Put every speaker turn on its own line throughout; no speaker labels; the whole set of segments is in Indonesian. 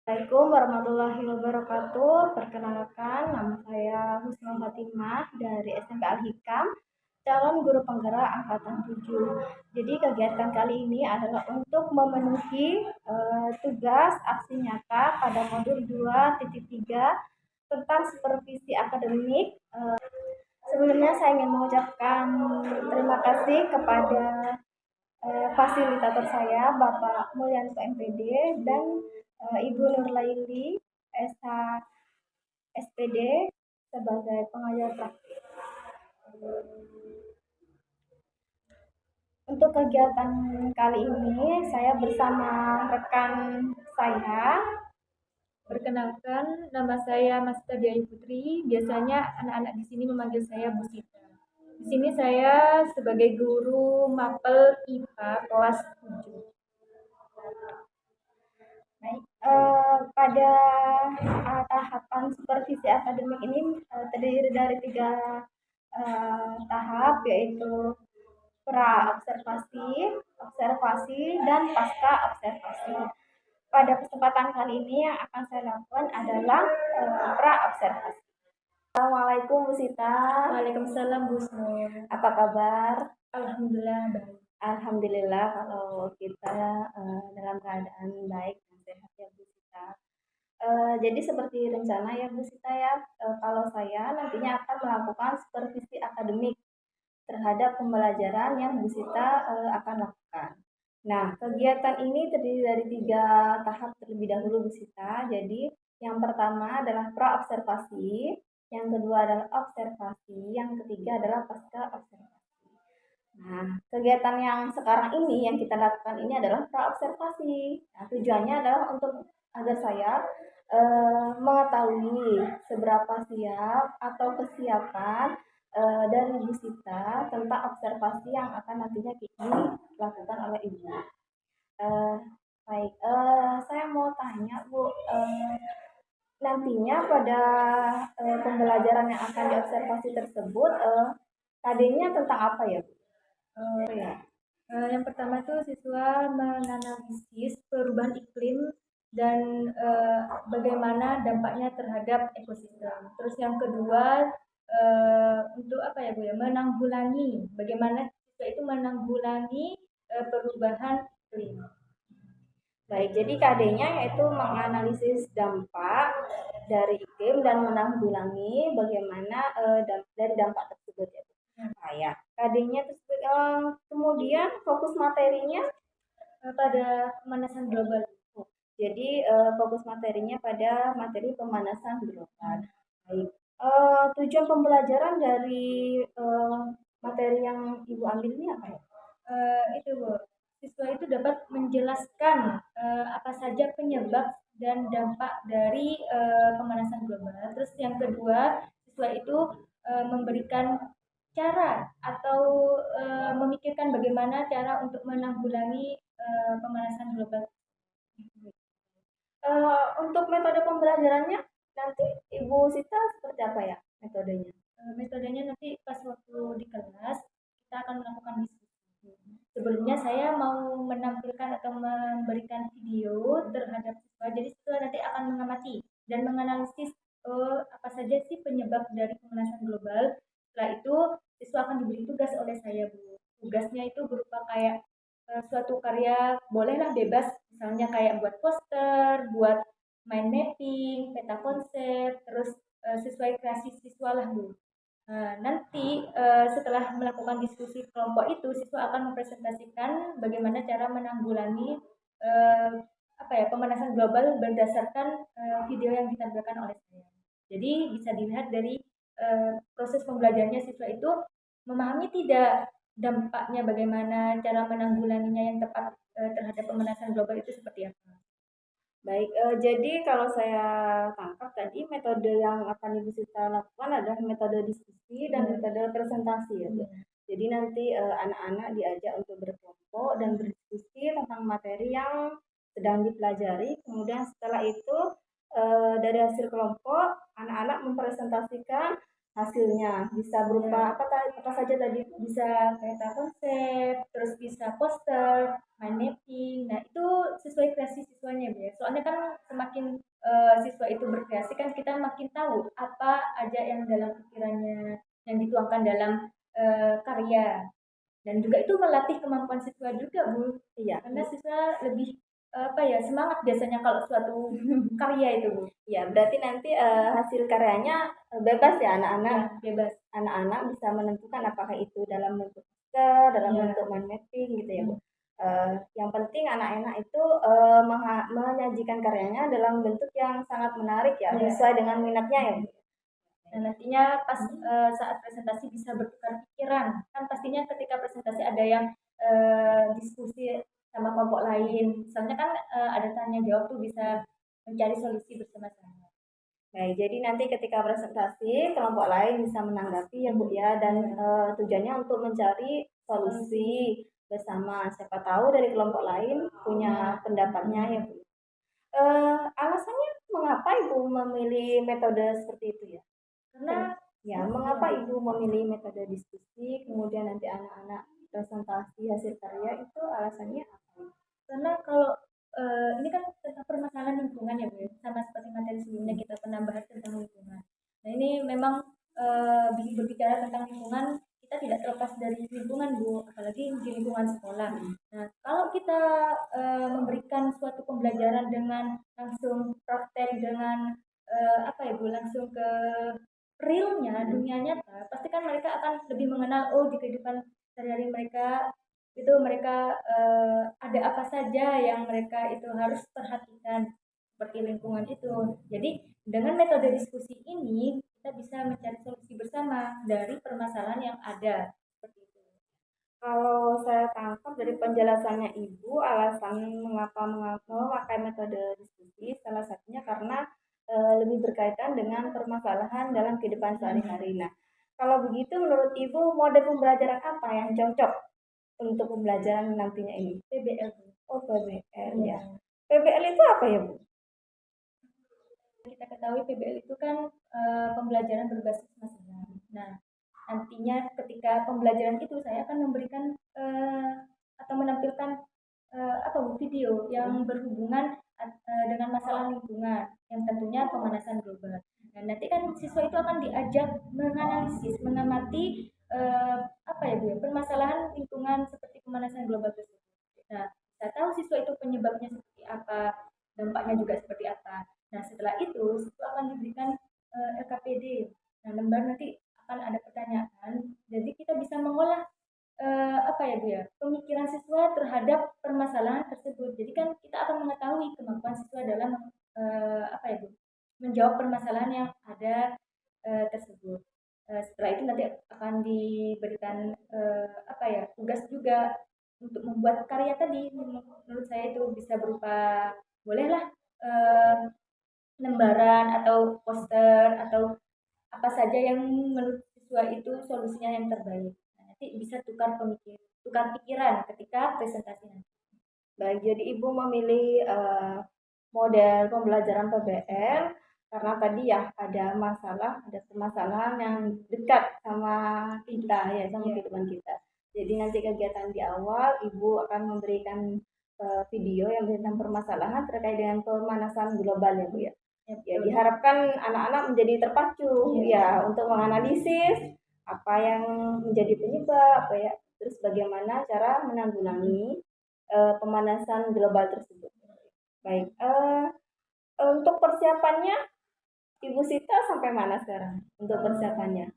Assalamualaikum warahmatullahi wabarakatuh. Perkenalkan, nama saya Husnul Fatimah dari SMP Al-Hikam, calon guru penggerak angkatan 7. Jadi kegiatan kali ini adalah untuk memenuhi tugas aksi nyata pada modul 2.3 tentang supervisi akademik. Sebelumnya saya ingin mengucapkan terima kasih kepada fasilitator saya, Bapak Mulyanto MPD, dan Ibu Nurlaili SH SPD sebagai pengajar praktik. Untuk kegiatan kali ini, saya bersama rekan saya.
Perkenalkan, nama saya Masita Diayu Putri. Biasanya anak-anak di sini memanggil saya Bu Sita. Di sini saya sebagai guru mapel IPA kelas 7.
Baik, pada tahapan supervisi akademik ini terdiri dari 3 tahap, yaitu pra observasi, observasi, dan pasca observasi. Pada kesempatan kali ini yang akan saya lakukan adalah pra observasi. Assalamualaikum Bu Sita.
Waalaikumsalam Bu Snur.
Apa kabar?
Alhamdulillah baik.
Alhamdulillah kalau kita dalam keadaan baik dan sehat ya Bu Sita. Jadi seperti rencana ya Bu Sita ya, kalau saya nantinya akan melakukan supervisi akademik terhadap pembelajaran yang Bu Sita akan lakukan. Nah, kegiatan ini terdiri dari 3 tahap terlebih dahulu Bu Sita. Jadi yang pertama adalah pra observasi, yang kedua adalah observasi, yang ketiga adalah pasca observasi. Nah, kegiatan yang sekarang ini yang kita lakukan ini adalah pra observasi. Nah, tujuannya adalah untuk agar saya mengetahui seberapa siap atau kesiapan dari Bu Sita tentang observasi yang akan nantinya dilakukan oleh Ibu. Eh, Baik, saya mau tanya Bu, nantinya pada pembelajaran yang akan diobservasi tersebut, KD-nya tentang apa ya Bu?
Ya. Yang pertama itu siswa menganalisis perubahan iklim dan bagaimana dampaknya terhadap ekosistem. Terus yang kedua untuk apa ya Bu ya, menanggulangi bagaimana siswa itu menanggulangi perubahan iklim.
Baik, jadi KD-nya yaitu menganalisis dampak dari iklim dan menanggulangi bagaimana dari dampak tersebut ya. Saya KD-nya tersebut, kemudian fokus materinya
Pada pemanasan global.
Jadi fokus materinya pada materi pemanasan global. Baik. Tujuan pembelajaran dari materi yang Ibu ambil ini apa ya?
Itu Bu, siswa itu dapat menjelaskan apa saja penyebab dan dampak dari pemanasan global. Terus yang kedua, siswa itu memberikan cara atau memikirkan bagaimana cara untuk menanggulangi pemanasan global.
Untuk metode pembelajarannya nanti Ibu Sita seperti apa ya metodenya?
Metodenya nanti pas waktu di kelas kita akan melakukan diskusi. Sebelumnya saya mau menampilkan atau memberikan video terhadap siswa. Jadi siswa nanti akan mengamati dan menganalisis apa saja sih penyebab dari pemanasan global. Setelah itu siswa akan diberi tugas oleh saya Bu. Tugasnya itu berupa kayak suatu karya, bolehlah bebas, misalnya kayak buat poster, buat main mapping, peta konsep, terus sesuai kreasi siswa lah Bu. Nanti setelah melakukan diskusi kelompok itu, siswa akan mempresentasikan bagaimana cara menanggulangi uh, apa ya, pemanasan global berdasarkan video yang ditampilkan oleh saya. Jadi bisa dilihat dari proses pembelajarannya siswa itu memahami tidak dampaknya, bagaimana cara menanggulanginya yang tepat terhadap pemanasan global itu seperti apa.
Baik, jadi kalau saya tangkap tadi metode yang akan Ibu Sita lakukan adalah metode diskusi dan metode presentasi ya Bu. Jadi nanti anak-anak diajak untuk berkelompok dan berdiskusi tentang materi yang sedang dipelajari. Kemudian setelah itu dari hasil kelompok anak-anak mempresentasikan hasilnya? Bisa berupa
Ya,
apa saja tadi?
bisa peta konsep, terus bisa poster, mind mapping. Nah, itu sesuai kreasi siswanya, Bu ya. Soalnya kan semakin siswa itu berkreasi kan kita makin tahu apa aja yang dalam pikirannya yang dituangkan dalam karya. Dan juga itu melatih kemampuan siswa juga, Bu.
Iya,
Karena siswa lebih apa ya, semangat biasanya kalau suatu karya itu, Bu.
ya berarti nanti hasil karyanya bebas ya
Ya,
anak-anak.
bebas.
Anak-anak bisa menentukan apakah itu dalam bentuk poster, dalam
Ya.
bentuk mind mapping gitu ya Bu.
Hmm.
Yang penting anak-anak itu menyajikan karyanya dalam bentuk yang sangat menarik ya,
Ya.
sesuai dengan minatnya ya Bu.
Dan nantinya pas saat presentasi bisa bertukar pikiran. Kan pastinya ketika presentasi ada yang diskusi sama kelompok lain. Misalnya kan ada tanya jawab tuh bisa mencari solusi bersama-sama.
Baik, jadi nanti ketika presentasi kelompok lain bisa menanggapi ya Bu ya, dan tujuannya untuk mencari solusi bersama. Siapa tahu dari kelompok lain punya pendapatnya ya Bu. Alasannya mengapa Ibu memilih metode seperti itu ya?
Karena
Ya, mengapa Ibu memilih metode diskusi, kemudian nanti anak-anak presentasi hasil karya itu alasannya apa?
karena kalau ini kan tentang permasalahan lingkungan ya Bu, ya. Sama seperti materi sebelumnya kita pernah bahas tentang lingkungan. Nah ini memang berbicara tentang lingkungan, kita tidak terlepas dari lingkungan Bu, apalagi di lingkungan sekolah. Nah kalau kita memberikan suatu pembelajaran dengan langsung praktek dengan apa ya Bu, langsung ke realnya dunia nyata, pasti kan mereka akan lebih mengenal oh di kehidupan sehari-hari mereka itu mereka ada apa saja yang mereka itu harus perhatikan seperti lingkungan itu. Jadi dengan metode diskusi ini kita bisa mencari solusi bersama dari permasalahan yang ada seperti itu.
Kalau saya tangkap dari penjelasannya Ibu, alasan mengapa memakai metode diskusi, salah satunya karena lebih berkaitan dengan permasalahan dalam kehidupan sehari-hari. Nah, kalau begitu menurut Ibu model pembelajaran apa yang cocok untuk pembelajaran nantinya ini?
PBL.
Oh, PBL
Ya.
ya. PBL itu apa ya, Bu?
Kita ketahui PBL itu kan pembelajaran berbasis masalah. Nah, nantinya ketika pembelajaran itu saya akan memberikan atau menampilkan apa Bu, video yang berhubungan dengan masalah lingkungan yang tentunya pemanasan global. Nah, nanti kan siswa itu akan diajak menganalisis, mengamati apa ya Bu ya, permasalahan lingkungan seperti pemanasan global tersebut. Nah, saya tahu siswa itu penyebabnya seperti apa, dampaknya juga seperti apa. Nah, setelah itu siswa akan diberikan LKPD. Nah, lembar nanti akan ada pertanyaan. Jadi kita bisa mengolah apa ya Bu ya, pemikiran siswa terhadap permasalahan tersebut. Jadi kan kita akan mengetahui kemampuan siswa dalam apa ya Bu, menjawab permasalahan yang ada tersebut. Setelah itu nanti akan diberikan apa ya, tugas juga untuk membuat karya tadi. Menurut saya itu bisa berupa bolehlah lembaran atau poster atau apa saja yang menurut siswa itu solusinya yang terbaik. Nah, nanti bisa tukar pikiran ketika presentasi nanti.
Baik, jadi Ibu memilih model pembelajaran PBL karena tadi ya ada permasalahan yang dekat sama kita ya, sama
Iya.
kehidupan kita. Jadi nanti kegiatan di awal Ibu akan memberikan video yang tentang permasalahan terkait dengan pemanasan global ya Bu ya.
Ya,
Ya
betul.
diharapkan anak-anak menjadi terpacu
Iya.
ya untuk menganalisis apa yang menjadi penyebab ya, terus bagaimana cara menanggulangi pemanasan global tersebut. Baik, untuk persiapannya Ibu Sita sampai mana sekarang untuk persiapannya?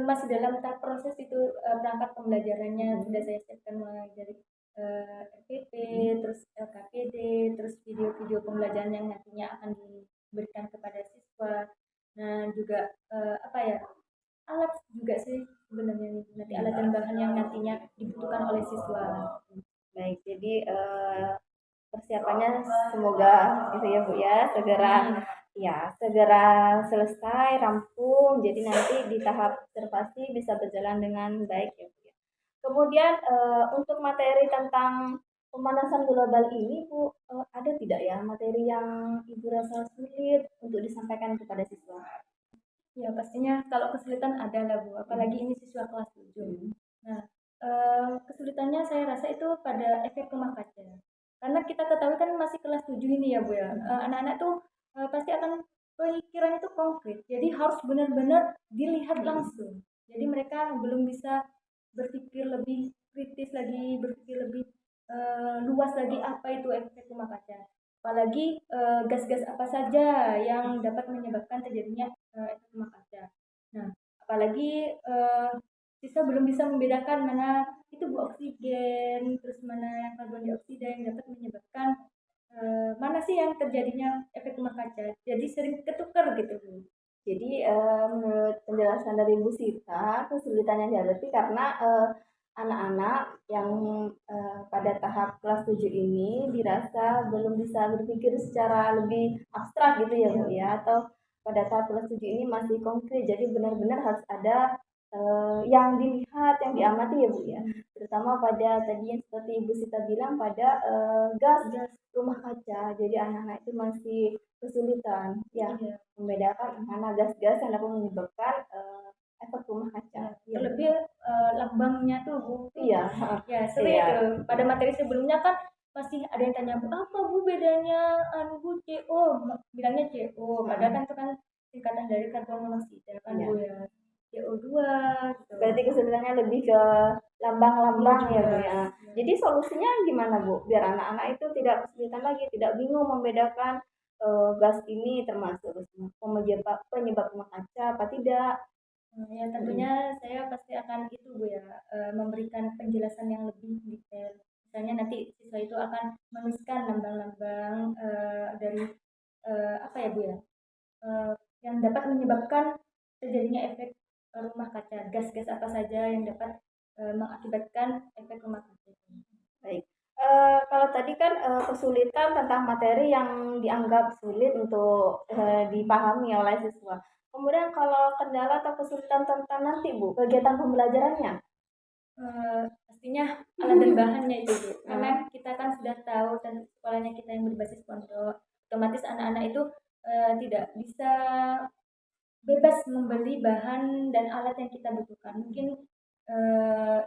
Masih dalam tahap proses itu perangkat pembelajarannya sudah saya siapkan mulai dari RPP, terus LKPD, terus video-video pembelajaran yang nantinya akan diberikan kepada siswa. Nah juga apa ya, alat juga sih sebenarnya nanti alat dan bahan yang nantinya dibutuhkan oleh siswa.
Baik, jadi persiapannya semoga gitu ya Bu ya segera segera selesai rampung jadi nanti di tahap observasi bisa berjalan dengan baik ya Bu ya. Kemudian untuk materi tentang pemanasan global ini Bu, ada tidak ya materi yang Ibu rasa sulit untuk disampaikan kepada siswa?
Ya pastinya kalau kesulitan ada lah Bu, apalagi ini siswa kelas 7.
Hmm.
Nah, kesulitannya saya rasa itu pada efek rumah kaca. Karena kita ketahui kan masih kelas 7 ini ya Bu ya, anak-anak tuh pasti akan pemikiran itu konkret, jadi harus benar-benar dilihat langsung. Jadi mereka belum bisa berpikir lebih kritis lagi, berpikir lebih luas lagi apa itu efek rumah kaca. Apalagi gas-gas apa saja yang dapat menyebabkan terjadinya efek rumah kaca. Nah, apalagi siswa belum bisa membedakan mana itu bu oksigen, terus mana karbon dioksida yang dapat menyebabkan mana sih yang terjadinya efek rumah kaca. Jadi sering ketukar gitu bu.
Jadi menurut penjelasan dari Bu Sita, kesulitan yang dihadapi karena anak-anak yang pada tahap kelas 7 ini dirasa belum bisa berpikir secara lebih abstrak gitu ya Bu ya, atau pada tahap kelas 7 ini masih konkret. Jadi benar-benar harus ada yang dilihat, yang diamati ya Bu ya. Terutama pada tadi yang seperti Ibu Sita bilang pada gas rumah kaca. Jadi anak-anak itu masih kesulitan ya
Iya.
membedakan mana gas-gas yang dapat menyebabkan efek rumah kaca. Iya.
Terlebih lambangnya tuh bu.
Iya.
Ya seru
Iya.
itu. Pada materi sebelumnya kan masih ada yang tanya bu apa bu bedanya anu bu CO, bilangnya CO, padahal kan itu kan singkatan dari karbon monoksida kan
Iya.
bu ya, CO2 gitu.
Berarti kesulitannya lebih ke lambang-lambang ya Bu ya. Jadi solusinya gimana Bu? Biar anak-anak itu tidak kesulitan lagi, tidak bingung membedakan gas ini termasuk penyebab penyebab rumah kaca apa tidak.
Ya tentunya saya pasti akan itu Bu ya, memberikan penjelasan yang lebih detail. Misalnya nanti siswa itu akan menuliskan lambang-lambang dari apa ya Bu ya, eh, yang dapat menyebabkan terjadinya efek rumah kaca, gas-gas apa saja yang dapat mengakibatkan efek rumah kaca.
Baik. Kalau tadi kan kesulitan tentang materi yang dianggap sulit untuk dipahami oleh siswa. Kemudian kalau kendala atau kesulitan tentang nanti Bu, kegiatan pembelajarannya.
Pastinya alat dan bahannya itu Bu. Karena kita kan sudah tahu dan sekolahnya kita yang berbasis pondok, otomatis anak-anak itu tidak bisa bebas membeli bahan dan alat yang kita butuhkan. Mungkin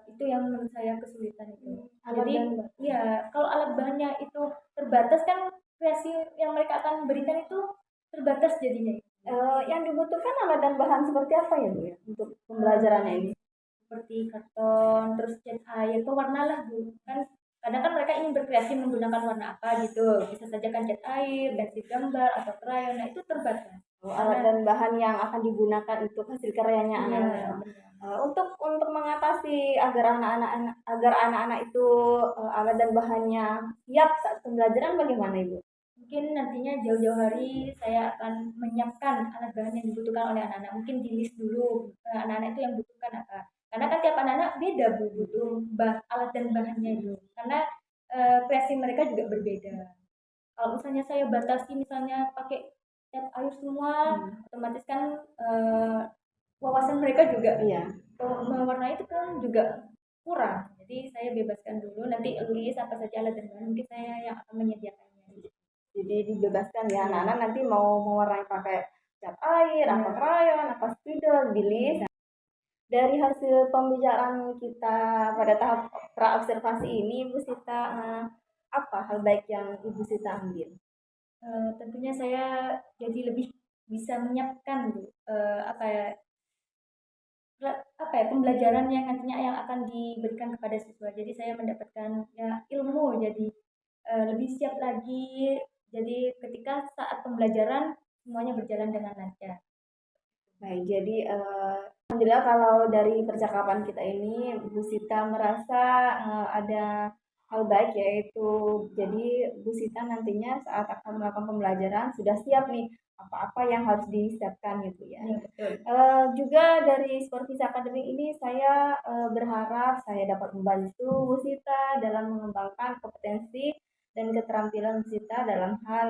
itu yang menurut saya kesulitan itu. Jadi ya kalau alat bahannya itu terbatas kan kreasi yang mereka akan berikan itu terbatas jadinya.
Yang dibutuhkan alat dan bahan seperti apa ya Bu ya untuk pembelajarannya ini?
Seperti karton, terus cat air, pewarna lah Bu. Kan kadang kan mereka ingin berkreasi menggunakan warna apa gitu. Bisa saja kan cat air, pensil gambar atau krayon. Nah itu terbatas.
Alat dan bahan yang akan digunakan untuk hasil karyanya
Iya,
anak-anak. Untuk mengatasi agar anak-anak itu alat dan bahannya siap saat pembelajaran bagaimana Ibu?
Mungkin nantinya jauh-jauh hari saya akan menyiapkan alat bahan yang dibutuhkan oleh anak-anak. Mungkin di list dulu anak-anak itu yang butuhkan apa. Karena kan tiap anak-anak beda Bu butuh alat dan bahannya itu. Karena kreasi mereka juga berbeda. Kalau misalnya saya batasi misalnya pakai cat air semua, otomatis kan wawasan mereka juga
Iya.
mewarnai itu kan juga kurang. Jadi saya bebaskan dulu nanti list apa saja alat dan bahan mungkin saya yang akan menyediakannya.
Jadi dibebaskan ya anak-anak nanti mau mewarnai pakai cat air, apa krayon, apa spidol, bilis. Dari hasil pembicaraan kita pada tahap praobservasi ini, Ibu Sita, apa hal baik yang Ibu Sita ambil?
Tentunya saya jadi lebih bisa menyiapkan Bu, apa ya pembelajaran yang nantinya yang akan diberikan kepada siswa. Jadi saya mendapatkan ya ilmu jadi lebih siap lagi. Jadi ketika saat pembelajaran semuanya berjalan dengan lancar.
Baik, jadi alhamdulillah kalau dari percakapan kita ini Bu Sita merasa ada hal baik yaitu jadi Bu Sita nantinya saat akan melakukan pembelajaran sudah siap nih apa-apa yang harus disiapkan gitu ya. Juga dari supervisi akademik ini saya berharap saya dapat membantu Bu Sita dalam mengembangkan kompetensi dan keterampilan Bu Sita dalam hal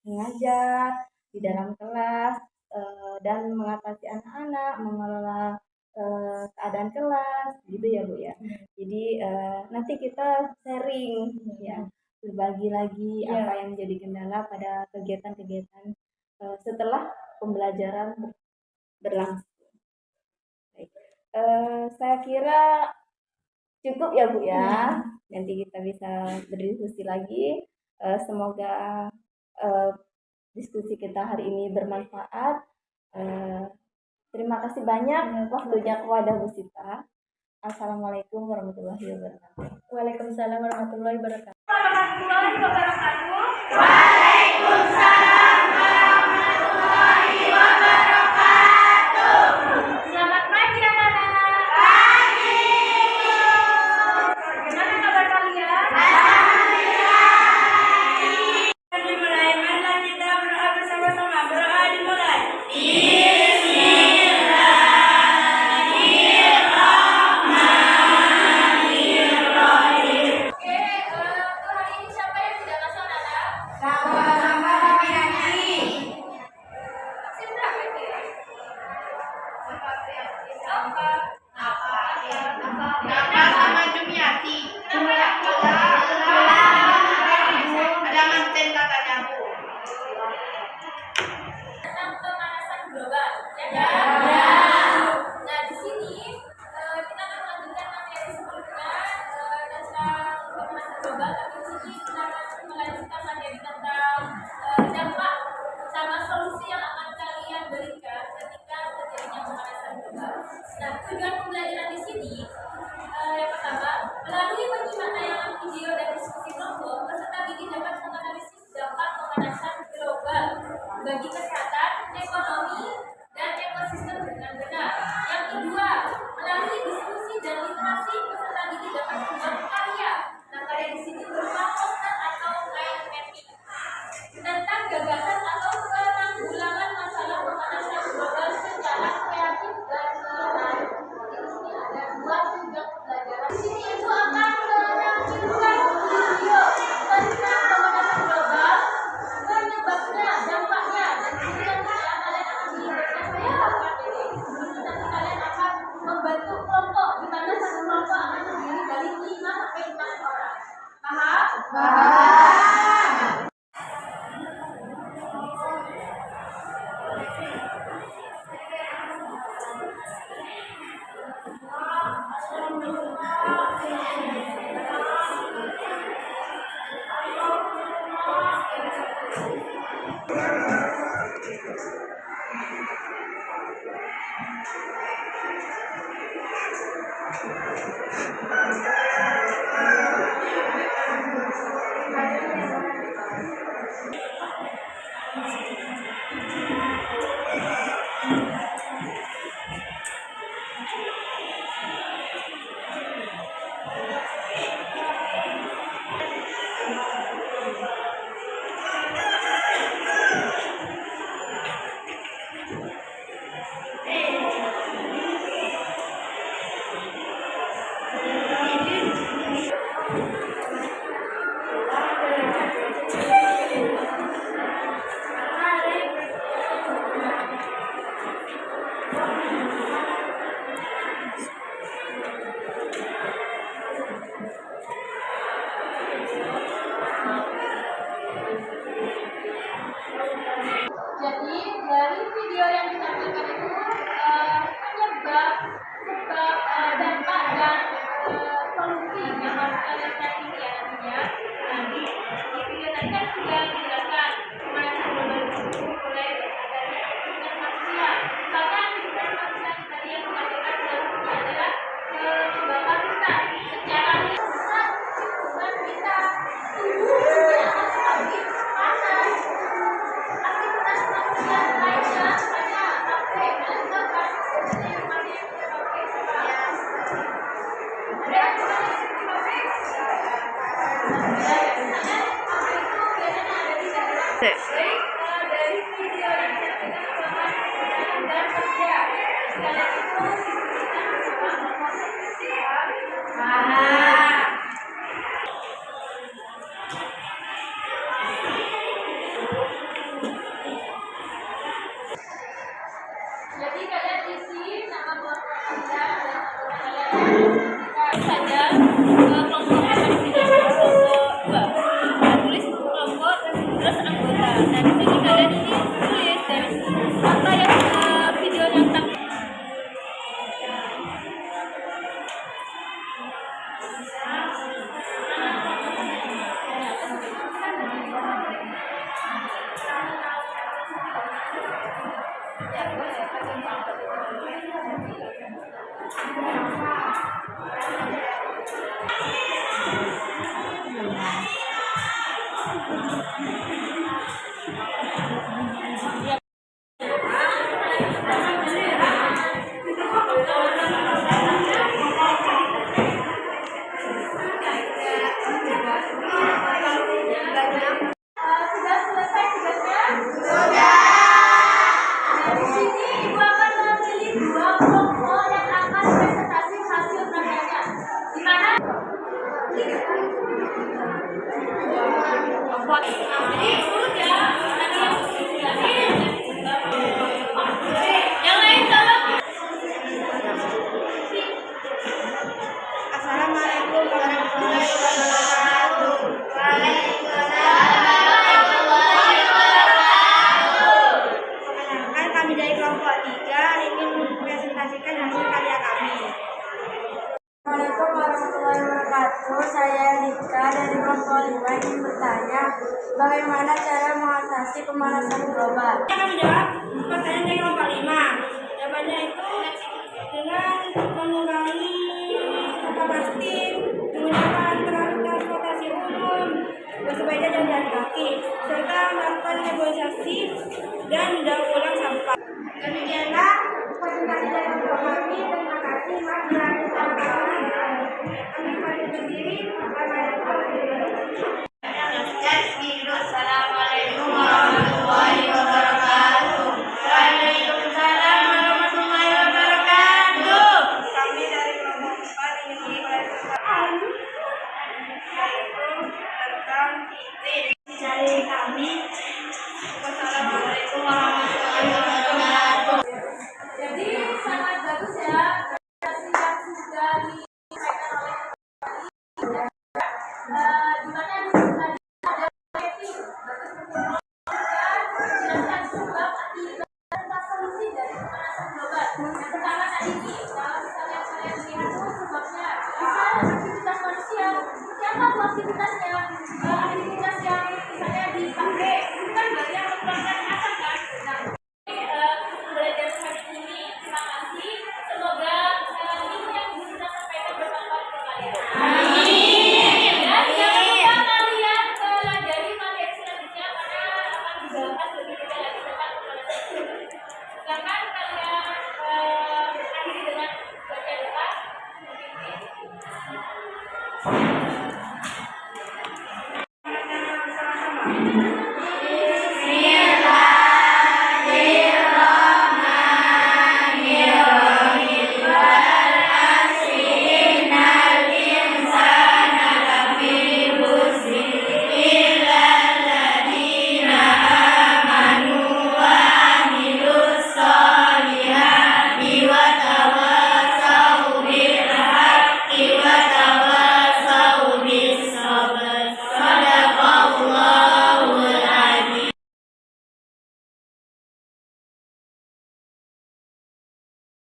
mengajar di dalam kelas dan mengatasi anak-anak, mengelola keadaan kelas, gitu ya Bu ya. Jadi nanti kita sharing ya, berbagi lagi apa yang menjadi kendala pada kegiatan-kegiatan setelah pembelajaran berlangsung. Baik. Saya kira cukup ya Bu ya. Nanti kita bisa berdiskusi lagi. Semoga diskusi kita hari ini bermanfaat. Terima kasih banyak waktunya kepada Bu Sita. Assalamualaikum warahmatullahi wabarakatuh.
Waalaikumsalam warahmatullahi wabarakatuh. Selamat pagi anak-anak. Pagi. Bagaimana kabar kalian? Dimulai, mari kita berdoa bersama-sama. Berdoa dimulai. Tujuan pembelajaran di sini yang pertama, melalui penyimak tayangan video dan diskusi kelompok, peserta didik dapat menganalisis dampak pemanasan global bagi kesehatan, ekonomi, dan ekosistem dengan benar. Yang kedua, melalui diskusi dan literasi, peserta didik dapat membuat karya. Nah, karya di sini berupa poster atau mind mapping tentang gagasan atau penanggulangan masalah pemanasan global secara kreatif dan menarik. Ada dua tujuan pembelajaran. Di sini itu akan menampilkan video tentang pemanasan global, penyebabnya, dampaknya, dan kemudian kalian akan diberikan saya materi. Nanti kalian akan membentuk kelompok, di mana satu kelompok akan terdiri dari 5 sampai 6 orang. Paham? Paham. Jadi dari video yang ditampilkan itu penyebab, sebab, dampak dan solusi yang harus kalian cari ya nantinya. Nanti di video tadi kan sudah dijelaskan pemanasan global itu mulai dari aktivitas manusia. Misalnya aktivitas manusia tadi yang mengatakan solusinya adalah penyebabkan kita secara besar lingkungan kita suhu dunia akan semakin panas. Aktivitas manusia lainnya hanya HP, menentukan yang mana yang kita pakai coba. Ada aturan yang HP? Misalnya HP itu biasanya ada di dalam. Jadi dari video yang kita tonton dan kerja kalian itu diskusikan bersama komposisi ya. Jadi kalian isi nama kelompok kalian dan kalian saja kelompoknya di sini kelompok 2. Tulis kelompok terus anggota. Nah di sini kalian ini tulis dari apa yang videonya
ingin bertanya, bagaimana cara mengatasi pemanasan global?
Saya akan menjawab pertanyaan yang kelompok 5. Jawabannya itu dengan mengurangi sampah plastik, menggunakan transportasi umum, bersepeda dan jalan kaki, serta melakukan reboisasi dan daur ulang sampah.
Demikianlah presentasi dari kelompok kami. Terima kasih. Mari dilanjutkan. Kami pamit diri. Assalamualaikum warahmatullahi wabarakatuh. Waalaikumsalam warahmatullahi wabarakatuh.
Kami dari kelompok 4 ingin menyampaikan yaitu tentang
Dari kami.
Wassalamualaikum warahmatullahi wabarakatuh.
Jadi sangat bagus ya presentasi yang sudah disampaikan oleh di mana di sini ada mapping bagus untuk menjelaskan sebab akibat serta solusi dari pemanasan global. Yang pertama tadi kalau misalnya kalian lihat tuh sebabnya bisa aktivitas manusia. Seperti apa tuh aktivitasnya? Aktivitas yang misalnya di pabrik itu kan banyak mengeluarkan asap kan. Nah, belajar hari ini, terima kasih. Semoga ilmu yang bisa sampaikan bermanfaat untuk kalian. Amin. Dan jangan lupa kalian pelajari materi selanjutnya karena akan dibahas lebih detail lagi tentang pemanasan global. Silakan kalian akhiri dengan baca doa.